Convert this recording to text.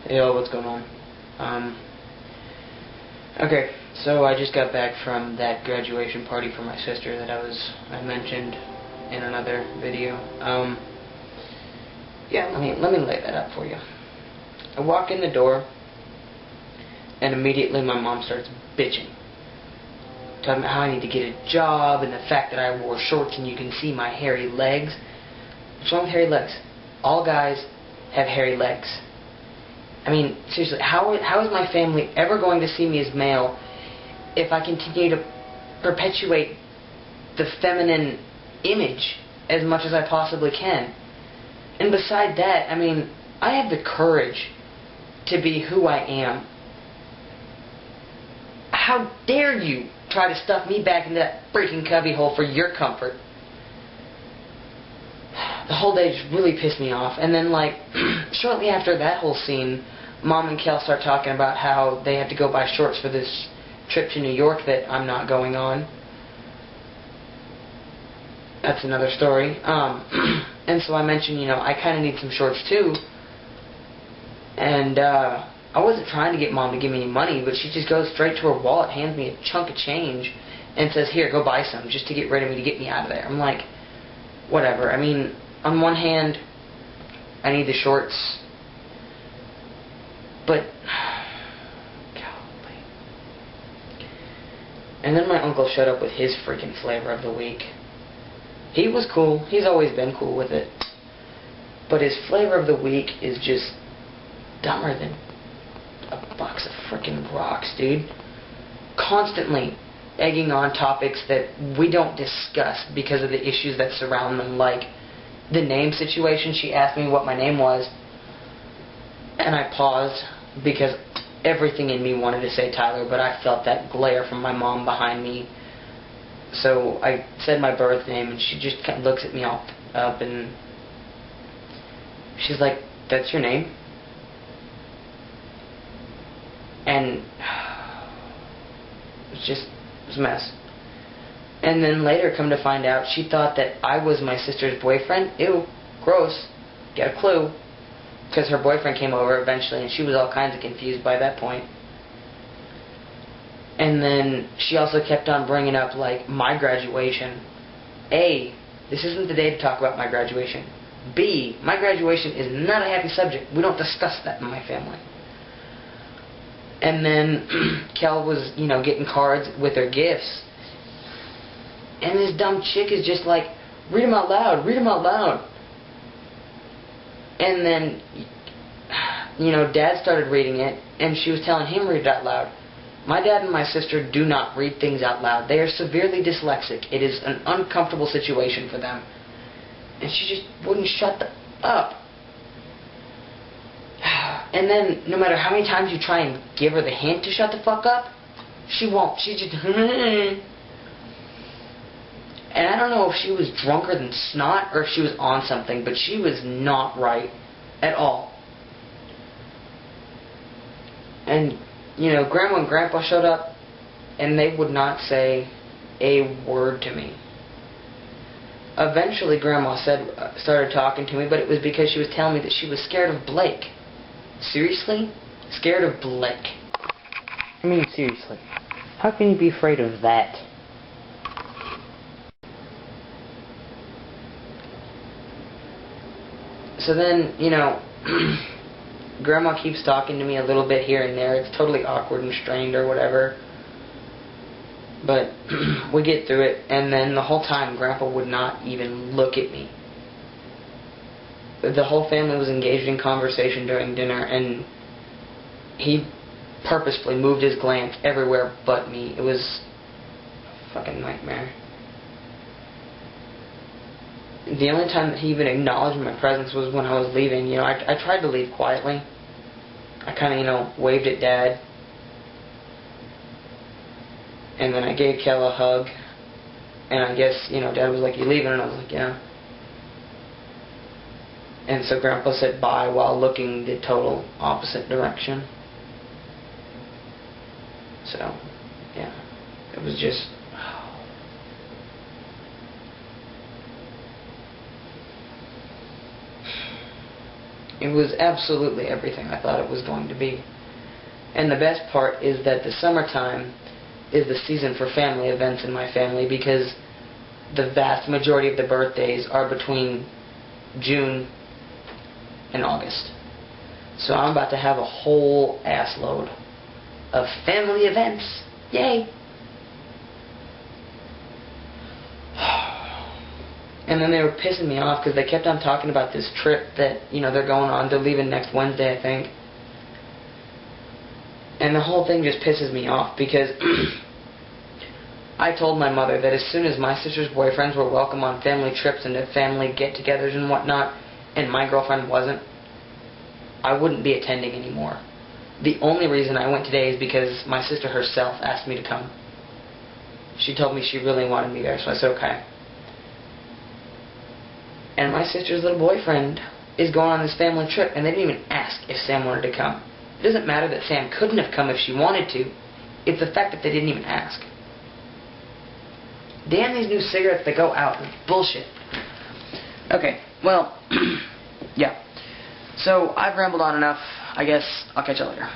Hey, yo, what's going on? Okay, so I just got back from that graduation party for my sister that I mentioned in another video. Yeah, let me lay that out for you. I walk in the door, and immediately my mom starts bitching. Talking about how I need to get a job, and the fact that I wore shorts and you can see my hairy legs. What's wrong with hairy legs? All guys have hairy legs. I mean, seriously, how is my family ever going to see me as male if I continue to perpetuate the feminine image as much as I possibly can? And beside that, I mean, I have the courage to be who I am. How dare you try to stuff me back into that freaking cubbyhole for your comfort? The whole day just really pissed me off. And then, like, shortly after that whole scene, Mom and Kel start talking about how they have to go buy shorts for this trip to New York that I'm not going on. That's another story. And so I mentioned, I kind of need some shorts too. And I wasn't trying to get Mom to give me any money, but she just goes straight to her wallet, hands me a chunk of change, and says, "Here, go buy some," just to get rid of me, to get me out of there. I'm like, whatever. I mean, on one hand, I need the shorts, but golly. And then my uncle showed up with his freaking flavor of the week. He was cool. He's always been cool with it. But his flavor of the week is just dumber than a box of freaking rocks, dude. Constantly egging on topics that we don't discuss because of the issues that surround them, like the name situation. She asked me what my name was, and I paused because everything in me wanted to say Tyler, but I felt that glare from my mom behind me. So I said my birth name, and she just kind of looks at me all up, and she's like, "That's your name?" And it was a mess. And then later, come to find out, she thought that I was my sister's boyfriend. Ew, gross. Get a clue. Because her boyfriend came over eventually, and she was all kinds of confused by that point. And then she also kept on bringing up, like, my graduation. A, this isn't the day to talk about my graduation. B, my graduation is not a happy subject. We don't discuss that in my family. And then Kel was, getting cards with her gifts. And this dumb chick is just like, "Read them out loud, read them out loud." And then, Dad started reading it, and she was telling him to read it out loud. My dad and my sister do not read things out loud. They are severely dyslexic. It is an uncomfortable situation for them. And she just wouldn't shut up. And then, no matter how many times you try and give her the hint to shut the fuck up, she won't. She just... And I don't know if she was drunker than snot or if she was on something, but she was not right at all. And, Grandma and Grandpa showed up, and they would not say a word to me. Eventually, Grandma started talking to me, but it was because she was telling me that she was scared of Blake. Seriously? Scared of Blake? I mean, seriously. How can you be afraid of that? So then, Grandma keeps talking to me a little bit here and there. It's totally awkward and strained or whatever. But we get through it, and then the whole time, Grandpa would not even look at me. The whole family was engaged in conversation during dinner, and he purposefully moved his glance everywhere but me. It was a fucking nightmare. The only time that he even acknowledged my presence was when I was leaving. I tried to leave quietly. I kind of, waved at Dad. And then I gave Kel a hug. And I guess, Dad was like, "You leaving?" And I was like, "Yeah." And so Grandpa said bye while looking the total opposite direction. So, yeah. It was just... It was absolutely everything I thought it was going to be. And the best part is that the summertime is the season for family events in my family, because the vast majority of the birthdays are between June and August. So I'm about to have a whole ass load of family events. Yay! And then they were pissing me off because they kept on talking about this trip that, they're going on. They're leaving next Wednesday, I think. And the whole thing just pisses me off because I told my mother that as soon as my sister's boyfriends were welcome on family trips and at family get-togethers and whatnot, and my girlfriend wasn't, I wouldn't be attending anymore. The only reason I went today is because my sister herself asked me to come. She told me she really wanted me there, so I said okay. And my sister's little boyfriend is going on this family trip, and they didn't even ask if Sam wanted to come. It doesn't matter that Sam couldn't have come if she wanted to. It's the fact that they didn't even ask. Damn these new cigarettes that go out. It's bullshit. Okay, well, yeah. So I've rambled on enough. I guess I'll catch you later.